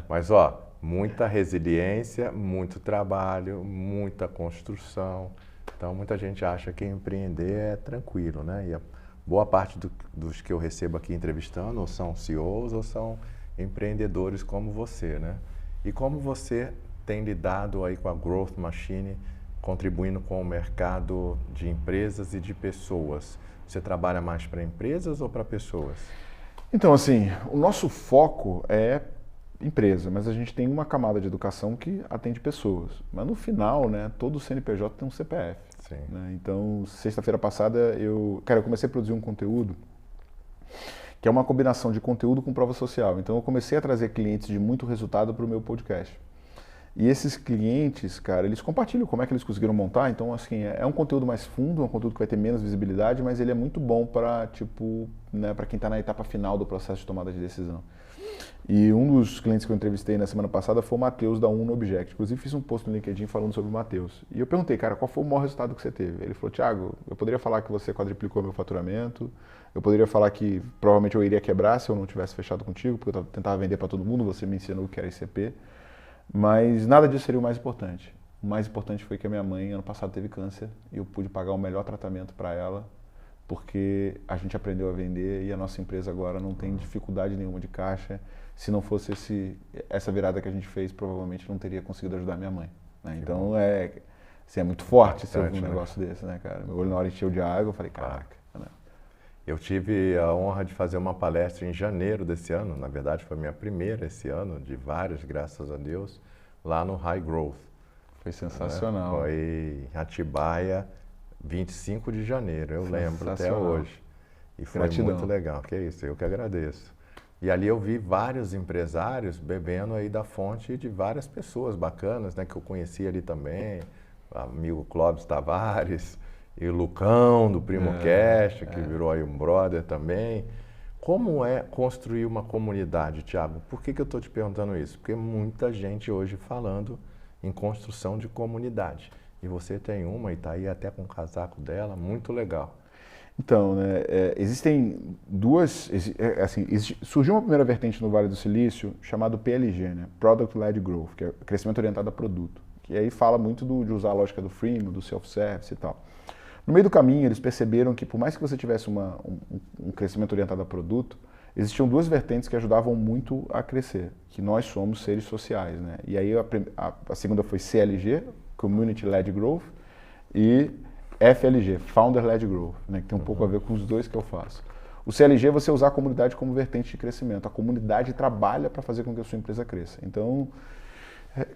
Mas, ó, muita resiliência, muito trabalho, muita construção. Então, muita gente acha que empreender é tranquilo, né? E a boa parte dos que eu recebo aqui entrevistando ou são CEOs ou são empreendedores como você, né? E como você tem lidado aí com a Growth Machine, contribuindo com o mercado de empresas e de pessoas? Você trabalha mais para empresas ou para pessoas? Então, assim, o nosso foco é empresa, mas a gente tem uma camada de educação que atende pessoas. Mas no final, né, todo CNPJ tem um CPF. Sim. Né? Então, sexta-feira passada, eu comecei a produzir um conteúdo que é uma combinação de conteúdo com prova social. Então eu comecei a trazer clientes de muito resultado para o meu podcast. E esses clientes, cara, eles compartilham como é que eles conseguiram montar. Então, assim, é um conteúdo mais fundo, é um conteúdo que vai ter menos visibilidade, mas ele é muito bom para, tipo, né, para quem está na etapa final do processo de tomada de decisão. E um dos clientes que eu entrevistei na semana passada foi o Matheus da Uno Object. Inclusive fiz um post no LinkedIn falando sobre o Matheus. E eu perguntei, cara, qual foi o maior resultado que você teve? Ele falou, Thiago, eu poderia falar que você quadriplicou meu faturamento, eu poderia falar que provavelmente eu iria quebrar se eu não tivesse fechado contigo, porque eu tentava vender para todo mundo, você me ensinou o que era ICP. Mas nada disso seria o mais importante. O mais importante foi que a minha mãe, ano passado, teve câncer e eu pude pagar o melhor tratamento para ela, porque a gente aprendeu a vender e a nossa empresa agora não tem dificuldade nenhuma de caixa. Se não fosse essa virada que a gente fez, provavelmente não teria conseguido ajudar minha mãe. Né? Então é muito forte você ouvir um negócio desse, né, cara? Meu olho na hora encheu de água, eu falei, caraca. Né? Eu tive a honra de fazer uma palestra em janeiro desse ano, na verdade foi a minha primeira esse ano, de várias, graças a Deus, lá no High Growth. Foi sensacional. Foi em Atibaia, 25 de janeiro, eu lembro até hoje. E foi muito legal, que é isso, eu que agradeço. E ali eu vi vários empresários bebendo aí da fonte de várias pessoas bacanas, né, que eu conheci ali também, o amigo Clóvis Tavares, e o Lucão do Primo Cast, que virou aí um brother também. Como é construir uma comunidade, Thiago? Por que eu estou te perguntando isso? Porque muita gente hoje falando em construção de comunidade. E você tem uma e está aí até com o casaco dela, muito legal. Então, né, existem duas... surgiu uma primeira vertente no Vale do Silício chamado PLG, né, Product Led Growth, que é crescimento orientado a produto. Que aí fala muito de usar a lógica do freemium, do self-service e tal. No meio do caminho, eles perceberam que por mais que você tivesse um crescimento orientado a produto, existiam duas vertentes que ajudavam muito a crescer, que nós somos seres sociais. Né? E aí a segunda foi CLG, Community Led Growth, e FLG, Founder Led Growth, né? Que tem um pouco a ver com os dois que eu faço. O CLG é você usar a comunidade como vertente de crescimento. A comunidade trabalha para fazer com que a sua empresa cresça. Então,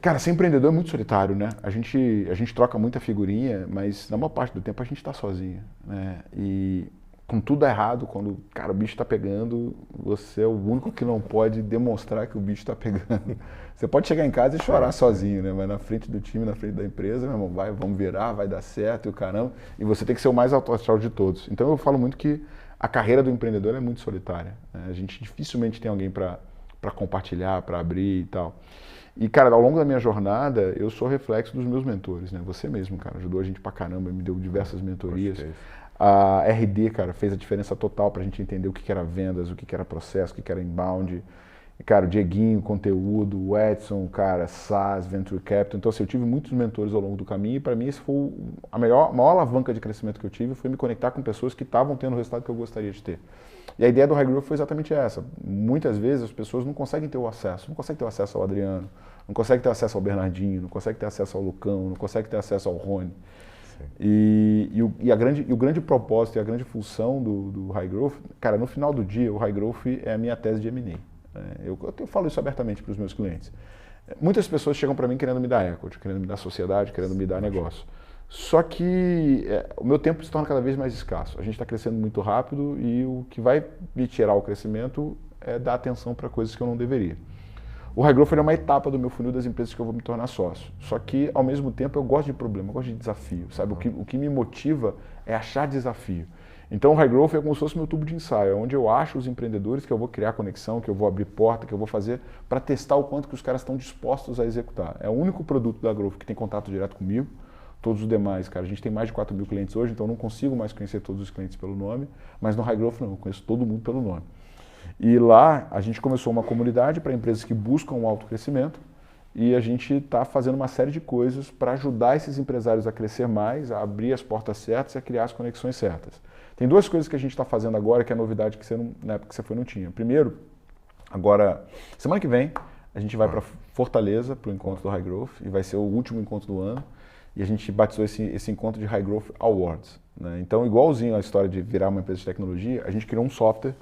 Cara, ser empreendedor é muito solitário, né? A gente troca muita figurinha, mas na maior parte do tempo a gente está sozinho, né? E com tudo errado, quando, cara, o bicho está pegando, você é o único que não pode demonstrar que o bicho está pegando. Você pode chegar em casa e chorar sozinho, né? Mas na frente do time, na frente da empresa, meu irmão, vamos virar, vai dar certo e o caramba. E você tem que ser o mais alto astral de todos. Então eu falo muito que a carreira do empreendedor é muito solitária, né? A gente dificilmente tem alguém para compartilhar, para abrir e tal. E, cara, ao longo da minha jornada, eu sou reflexo dos meus mentores, né? Você mesmo, cara, ajudou a gente pra caramba, me deu diversas mentorias. A RD, cara, fez a diferença total pra gente entender o que era vendas, o que era processo, o que era inbound. E, cara, o Dieguinho, conteúdo, o Edson, cara, SaaS, Venture Capital. Então, assim, eu tive muitos mentores ao longo do caminho e para mim esse foi a maior alavanca de crescimento que eu tive, foi me conectar com pessoas que estavam tendo o resultado que eu gostaria de ter. E a ideia do High Growth foi exatamente essa. Muitas vezes as pessoas não conseguem ter o acesso, não conseguem ter o acesso ao Adriano, não conseguem ter acesso ao Bernardinho, não conseguem ter acesso ao Lucão, não conseguem ter acesso ao Rony. E o grande propósito e a grande função do High Growth, cara, no final do dia, o High Growth é a minha tese de M&A. Eu falo isso abertamente para os meus clientes. Muitas pessoas chegam para mim querendo me dar equity, querendo me dar sociedade, querendo me dar negócio. Só que o meu tempo se torna cada vez mais escasso. A gente está crescendo muito rápido e o que vai me tirar o crescimento é dar atenção para coisas que eu não deveria. O High Growth é uma etapa do meu funil das empresas que eu vou me tornar sócio. Só que, ao mesmo tempo, eu gosto de problema, eu gosto de desafio, sabe? O que me motiva é achar desafio. Então, o High Growth é como se fosse meu tubo de ensaio, onde eu acho os empreendedores que eu vou criar conexão, que eu vou abrir porta, que eu vou fazer para testar o quanto que os caras estão dispostos a executar. É o único produto da Growth que tem contato direto comigo. Todos os demais, cara, a gente tem mais de 4 mil clientes hoje, então eu não consigo mais conhecer todos os clientes pelo nome, mas no High Growth não, eu conheço todo mundo pelo nome. E lá a gente começou uma comunidade para empresas que buscam um alto crescimento e a gente está fazendo uma série de coisas para ajudar esses empresários a crescer mais, a abrir as portas certas e a criar as conexões certas. Tem duas coisas que a gente está fazendo agora que é novidade que você não, na época que você foi não tinha. Primeiro, agora, semana que vem, a gente vai para Fortaleza, para o encontro do High Growth, e vai ser o último encontro do ano. E a gente batizou esse encontro de High Growth Awards, né? Então, igualzinho à história de virar uma empresa de tecnologia, a gente criou um software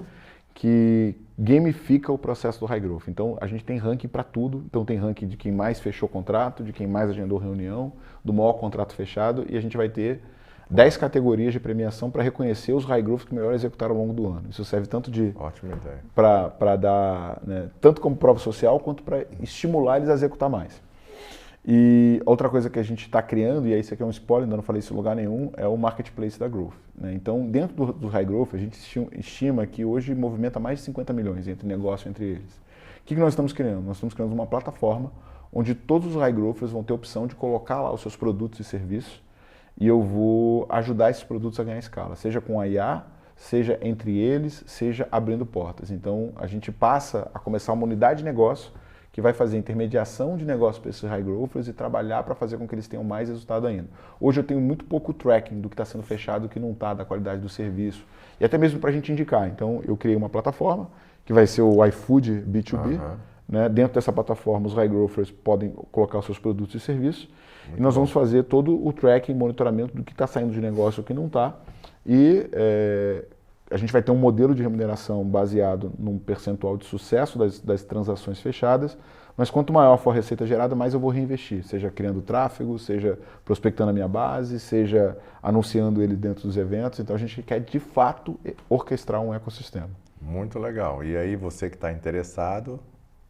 que gamifica o processo do High Growth. Então, a gente tem ranking para tudo. Então, tem ranking de quem mais fechou contrato, de quem mais agendou reunião, do maior contrato fechado, e a gente vai ter 10 categorias de premiação para reconhecer os High Growth que melhor executaram ao longo do ano. Isso serve tanto para dar, né, tanto como prova social, quanto para estimular eles a executar mais. E outra coisa que a gente está criando, e aí isso aqui é um spoiler, ainda não falei isso em lugar nenhum, é o marketplace da Growth, né? Então, dentro do High Growth, a gente estima que hoje movimenta mais de 50 milhões entre negócio entre eles. O que nós estamos criando? Nós estamos criando uma plataforma onde todos os High Growthers vão ter a opção de colocar lá os seus produtos e serviços e eu vou ajudar esses produtos a ganhar escala, seja com a IA, seja entre eles, seja abrindo portas. Então, a gente passa a começar uma unidade de negócio que vai fazer intermediação de negócio para esses High Growthers e trabalhar para fazer com que eles tenham mais resultado ainda. Hoje eu tenho muito pouco tracking do que está sendo fechado, do que não está, da qualidade do serviço. E até mesmo para a gente indicar. Então eu criei uma plataforma, que vai ser o iFood B2B. Né? Dentro dessa plataforma os High Growthers podem colocar os seus produtos e serviços. E nós vamos fazer todo o tracking, monitoramento do que está saindo de negócio e o que não está. E a gente vai ter um modelo de remuneração baseado num percentual de sucesso das transações fechadas, mas quanto maior for a receita gerada, mais eu vou reinvestir, seja criando tráfego, seja prospectando a minha base, seja anunciando ele dentro dos eventos. Então a gente quer de fato orquestrar um ecossistema. Muito legal. E aí você que está interessado,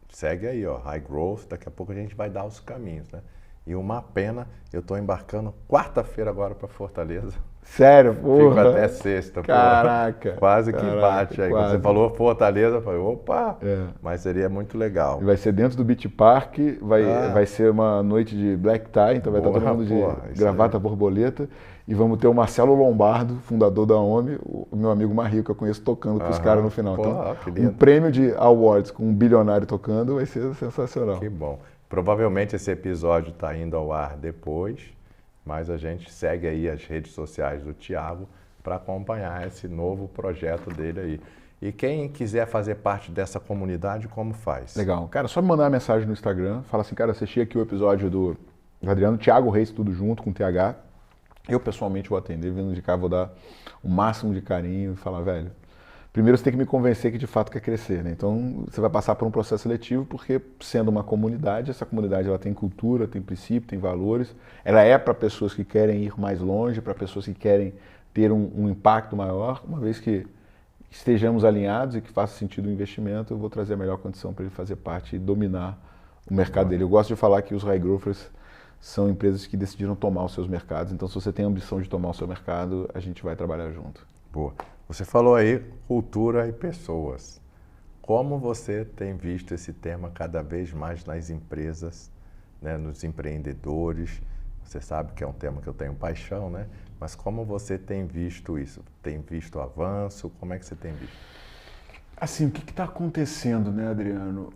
segue aí, ó, High Growth, daqui a pouco a gente vai dar os caminhos, né? E uma pena, eu estou embarcando quarta-feira agora para Fortaleza. Sério? Porra. Fico até sexta. Caraca. Quase que bate aí. Quase. Quando você falou Fortaleza, eu falei, opa, mas seria muito legal. E vai ser dentro do Beach Park, vai ser uma noite de black tie, então vai estar todo mundo de gravata borboleta. E vamos ter o Marcelo Lombardo, fundador da OMI, o meu amigo Marrio, que eu conheço, tocando com os caras no final. Então, um prêmio de awards com um bilionário tocando vai ser sensacional. Que bom. Provavelmente esse episódio está indo ao ar depois, mas a gente segue aí as redes sociais do Thiago para acompanhar esse novo projeto dele aí. E quem quiser fazer parte dessa comunidade, como faz? Legal. Cara, só me mandar uma mensagem no Instagram, fala assim, cara, assisti aqui o episódio do Adriano, Thiago Reis, tudo junto com TH. Eu pessoalmente vou atender, vindo de cá, vou dar o máximo de carinho e falar, velho, Primeiro você tem que me convencer que de fato quer crescer, né? Então você vai passar por um processo seletivo porque sendo uma comunidade, essa comunidade ela tem cultura, tem princípio, tem valores. Ela é para pessoas que querem ir mais longe, para pessoas que querem ter um impacto maior. Uma vez que estejamos alinhados e que faça sentido o investimento, eu vou trazer a melhor condição para ele fazer parte e dominar o mercado dele. Eu gosto de falar que os high growthers são empresas que decidiram tomar os seus mercados. Então se você tem a ambição de tomar o seu mercado, a gente vai trabalhar junto. Boa. Você falou aí cultura e pessoas. Como você tem visto esse tema cada vez mais nas empresas, né, nos empreendedores? Você sabe que é um tema que eu tenho paixão, né? Mas como você tem visto isso? Tem visto avanço? Como é que você tem visto? Assim, o que está acontecendo, né, Adriano?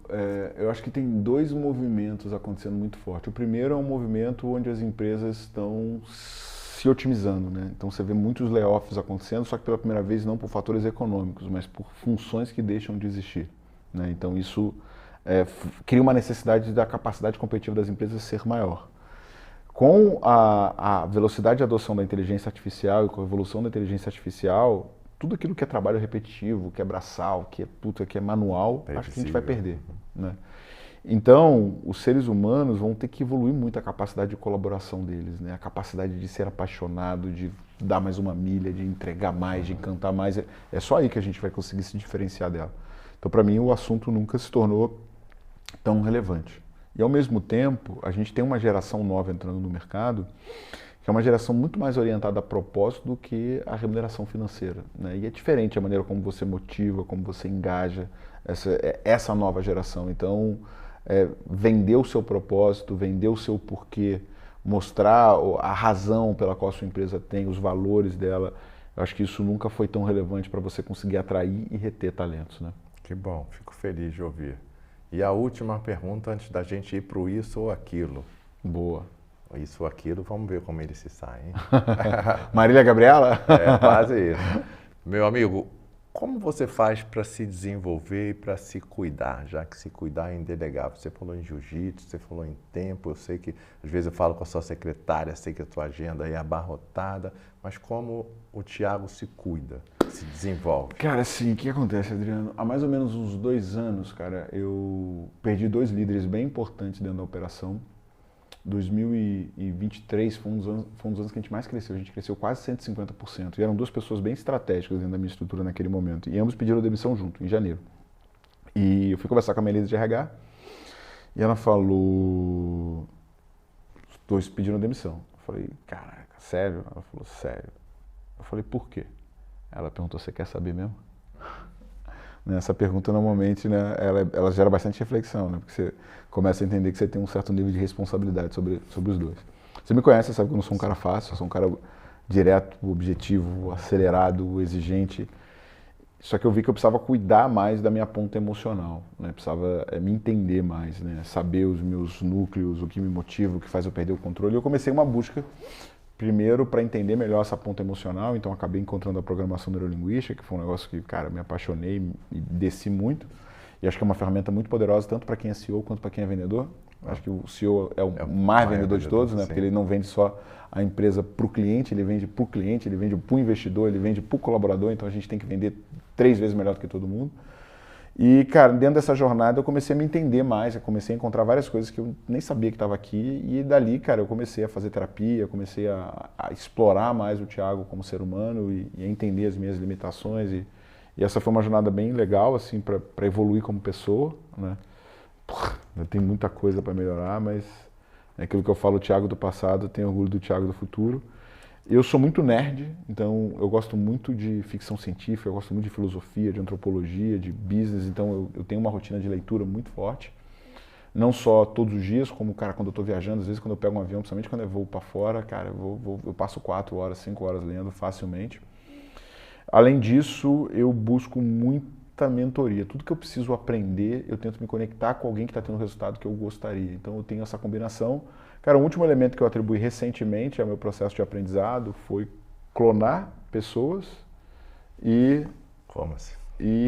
Eu acho que tem dois movimentos acontecendo muito forte. O primeiro é um movimento onde as empresas estão se otimizando, né? Então você vê muitos layoffs acontecendo, só que pela primeira vez não por fatores econômicos, mas por funções que deixam de existir, né? Então isso cria uma necessidade da capacidade competitiva das empresas ser maior. Com a velocidade de adoção da inteligência artificial e com a evolução da inteligência artificial, tudo aquilo que é trabalho repetitivo, que é braçal, que é manual, acho que a gente vai perder, né? Então, os seres humanos vão ter que evoluir muito a capacidade de colaboração deles, né? A capacidade de ser apaixonado, de dar mais uma milha, de entregar mais, de encantar mais. É só aí que a gente vai conseguir se diferenciar dela. Então, para mim, o assunto nunca se tornou tão relevante. E, ao mesmo tempo, a gente tem uma geração nova entrando no mercado, que é uma geração muito mais orientada a propósito do que a remuneração financeira, né? E é diferente a maneira como você motiva, como você engaja essa nova geração. Então, vender o seu propósito, vender o seu porquê, mostrar a razão pela qual a sua empresa tem, os valores dela, eu acho que isso nunca foi tão relevante para você conseguir atrair e reter talentos, né? Que bom, fico feliz de ouvir. E a última pergunta antes da gente ir para o isso ou aquilo. Boa. Isso ou aquilo, vamos ver como ele se sai, hein? Marília Gabriela? É quase isso. Meu amigo, como você faz para se desenvolver e para se cuidar, já que se cuidar é indelegável? Você falou em jiu-jitsu, você falou em tempo, eu sei que às vezes eu falo com a sua secretária, sei que a sua agenda é abarrotada, mas como o Thiago se cuida, se desenvolve? Cara, assim, o que acontece, Adriano? Há mais ou menos uns 2 anos, cara, eu perdi 2 líderes bem importantes dentro da operação. 2023 foi um dos anos que a gente mais cresceu, a gente cresceu quase 150%. E eram 2 pessoas bem estratégicas dentro da minha estrutura naquele momento. E ambos pediram demissão junto, em janeiro. E eu fui conversar com a minha líder de RH e ela falou: os 2 pediram demissão. Eu falei: caraca, sério? Ela falou: sério. Eu falei: por quê? Ela perguntou: você quer saber mesmo? Essa pergunta normalmente, né, ela gera bastante reflexão, né, porque você começa a entender que você tem um certo nível de responsabilidade sobre os 2. Você me conhece, sabe que eu não sou um cara fácil, eu sou um cara direto, objetivo, acelerado, exigente. Só que eu vi que eu precisava cuidar mais da minha ponta emocional, né, precisava me entender mais, né, saber os meus núcleos, o que me motiva, o que faz eu perder o controle. E eu comecei uma busca primeiro para entender melhor essa ponta emocional, então acabei encontrando a programação neurolinguística, que foi um negócio que, cara, me apaixonei e desci muito. E acho que é uma ferramenta muito poderosa, tanto para quem é CEO quanto para quem é vendedor. Acho que o CEO é o mais vendedor de todos, né? Sim. Porque ele não vende só a empresa para o cliente, ele vende para o cliente, ele vende para o investidor, ele vende para o colaborador, então a gente tem que vender 3 vezes melhor do que todo mundo. E, cara, dentro dessa jornada eu comecei a me entender mais, eu comecei a encontrar várias coisas que eu nem sabia que estava aqui, e dali, cara, eu comecei a fazer terapia, comecei a explorar mais o Thiago como ser humano e a entender as minhas limitações, e essa foi uma jornada bem legal, assim, para evoluir como pessoa, né? Porra, tem muita coisa para melhorar, mas é aquilo que eu falo, o Thiago do passado, eu tenho orgulho do Thiago do futuro. Eu sou muito nerd, então eu gosto muito de ficção científica, eu gosto muito de filosofia, de antropologia, de business, então eu tenho uma rotina de leitura muito forte. Não só todos os dias, como, cara, quando eu estou viajando, às vezes quando eu pego um avião, principalmente quando eu vou para fora, cara, eu passo 4 horas, 5 horas lendo facilmente. Além disso, eu busco muita mentoria. Tudo que eu preciso aprender, eu tento me conectar com alguém que está tendo o resultado que eu gostaria. Então eu tenho essa combinação. Cara, o último elemento que eu atribuí recentemente ao meu processo de aprendizado foi clonar pessoas e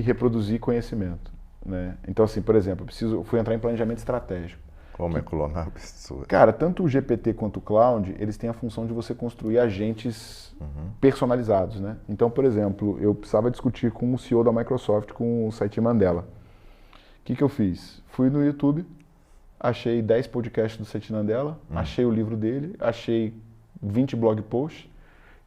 reproduzir conhecimento, né? Então, assim, por exemplo, eu fui entrar em planejamento estratégico. Como é clonar a pessoa? Cara, tanto o GPT quanto o Cloud, eles têm a função de você construir agentes personalizados, né? Então, por exemplo, eu precisava discutir com o CEO da Microsoft, com o Satya Nadella. O que eu fiz? Fui no YouTube, achei 10 podcasts do Satya Nadella, achei o livro dele, achei 20 blog posts,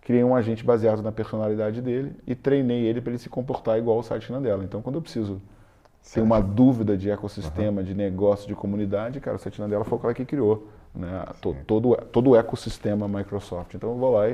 criei um agente baseado na personalidade dele e treinei ele para ele se comportar igual ao Satya Nadella. Então, quando eu preciso ter uma dúvida de ecossistema, de negócio, de comunidade, cara, o Satya Nadella foi o cara que criou, né, todo o ecossistema Microsoft. Então, eu vou lá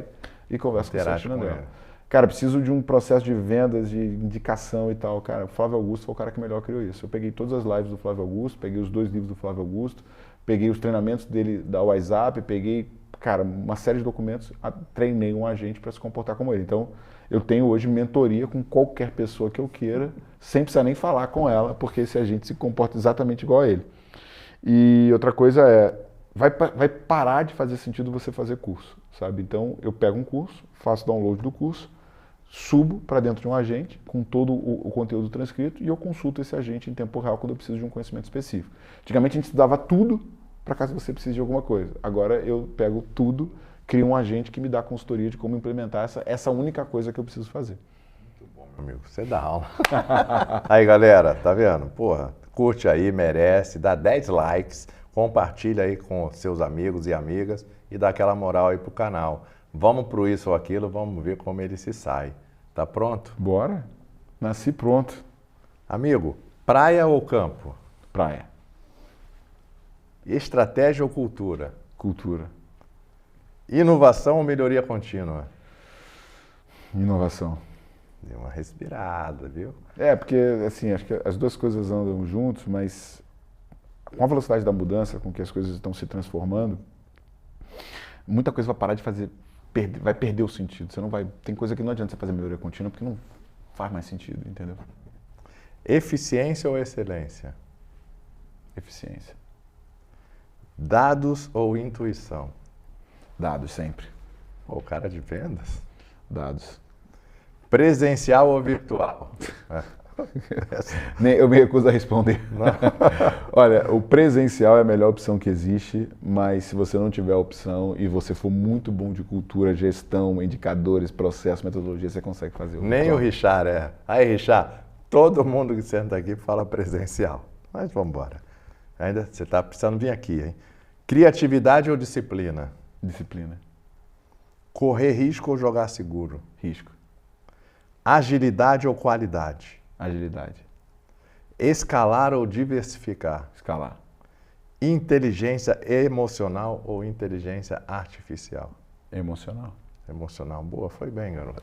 e converso com o Satya Nadella. Cara, preciso de um processo de vendas, de indicação e tal. Cara, o Flávio Augusto foi o cara que melhor criou isso. Eu peguei todas as lives do Flávio Augusto, peguei os 2 livros do Flávio Augusto, peguei os treinamentos dele da WhatsApp, peguei, cara, uma série de documentos, treinei um agente para se comportar como ele. Então, eu tenho hoje mentoria com qualquer pessoa que eu queira, sem precisar nem falar com ela, porque esse agente se comporta exatamente igual a ele. E outra coisa é, vai parar de fazer sentido você fazer curso, sabe? Então, eu pego um curso, faço download do curso, subo para dentro de um agente com todo o conteúdo transcrito e eu consulto esse agente em tempo real quando eu preciso de um conhecimento específico. Antigamente a gente estudava tudo para caso você precise de alguma coisa. Agora eu pego tudo, crio um agente que me dá consultoria de como implementar essa única coisa que eu preciso fazer. Muito bom, meu amigo. Você dá aula. Aí, galera, tá vendo? Porra, curte aí, merece, dá 10 likes, compartilha aí com seus amigos e amigas e dá aquela moral aí pro canal. Vamos pro isso ou aquilo, vamos ver como ele se sai. Tá pronto? Bora. Nasci pronto. Amigo, praia ou campo? Praia. Estratégia ou cultura? Cultura. Inovação ou melhoria contínua? Inovação. Deu uma respirada, viu? Porque assim, acho que as duas coisas andam juntos, mas com a velocidade da mudança, com que as coisas estão se transformando, muita coisa vai parar de fazer, vai perder o sentido. Você não vai, tem coisa que não adianta você fazer melhoria contínua porque não faz mais sentido, entendeu? Eficiência ou excelência? Eficiência. Dados ou intuição? Dados sempre. O cara de vendas? Dados. Presencial ou virtual? Eu me recuso a responder. Olha, o presencial é a melhor opção que existe, mas se você não tiver a opção e você for muito bom de cultura, gestão, indicadores, processo, metodologia, você consegue fazer. Nem o Richard é. Aí, Richard, todo mundo que senta aqui fala presencial. Mas vamos embora. Ainda você está precisando vir aqui, hein? Criatividade ou disciplina? Disciplina. Correr risco ou jogar seguro? Risco. Agilidade ou qualidade? Agilidade. Escalar ou diversificar? Escalar. Inteligência emocional ou inteligência artificial? Emocional. Emocional, boa, foi bem, garoto.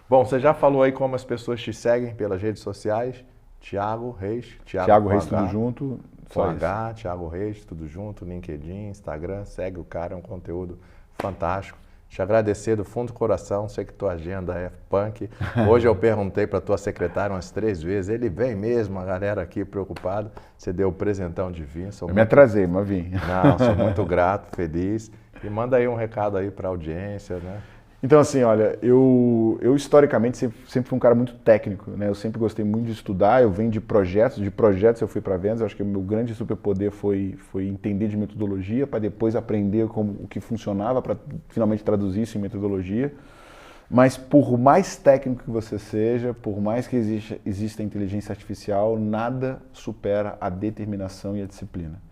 Bom, você já falou aí como as pessoas te seguem pelas redes sociais. Thiago Reis. Thiago Reis, tudo junto. Com H, Thiago Reis, tudo junto, LinkedIn, Instagram, segue o cara, é um conteúdo fantástico. Te agradecer do fundo do coração, sei que tua agenda é punk. Hoje eu perguntei para tua secretária umas 3 vezes, ele vem mesmo, a galera aqui preocupada. Você deu o presentão de vinho. Me atrasei, mas vim. Não, sou muito grato, feliz. E manda aí um recado aí para a audiência, né? Então, assim, olha, eu historicamente sempre fui um cara muito técnico, né? Eu sempre gostei muito de estudar, eu venho de projetos eu fui para vendas. Eu acho que o meu grande superpoder foi entender de metodologia para depois aprender o que funcionava para finalmente traduzir isso em metodologia. Mas por mais técnico que você seja, por mais que exista inteligência artificial, nada supera a determinação e a disciplina.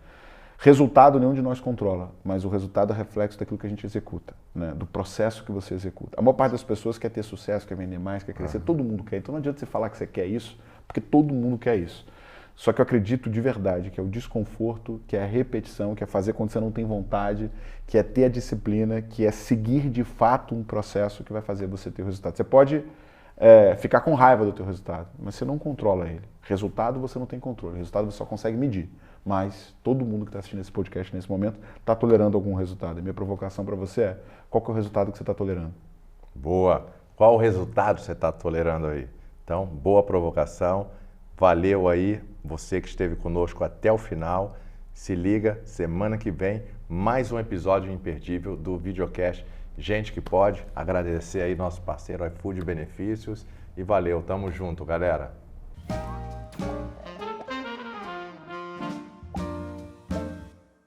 Resultado nenhum de nós controla, mas o resultado é reflexo daquilo que a gente executa, né? Do processo que você executa. A maior parte das pessoas quer ter sucesso, quer vender mais, quer crescer, todo mundo quer. Então não adianta você falar que você quer isso, porque todo mundo quer isso. Só que eu acredito de verdade que é o desconforto, que é a repetição, que é fazer quando você não tem vontade, que é ter a disciplina, que é seguir de fato um processo que vai fazer você ter o resultado. Você pode ficar com raiva do teu resultado, mas você não controla ele. Resultado você não tem controle, resultado você só consegue medir. Mas todo mundo que está assistindo esse podcast nesse momento está tolerando algum resultado. E minha provocação para você é, qual que é o resultado que você está tolerando? Boa! Qual o resultado você está tolerando aí? Então, boa provocação. Valeu aí, você que esteve conosco até o final. Se liga, semana que vem, mais um episódio imperdível do Videocast Gente que Pode. Agradecer aí nosso parceiro iFood Benefícios. E valeu, tamo junto, galera.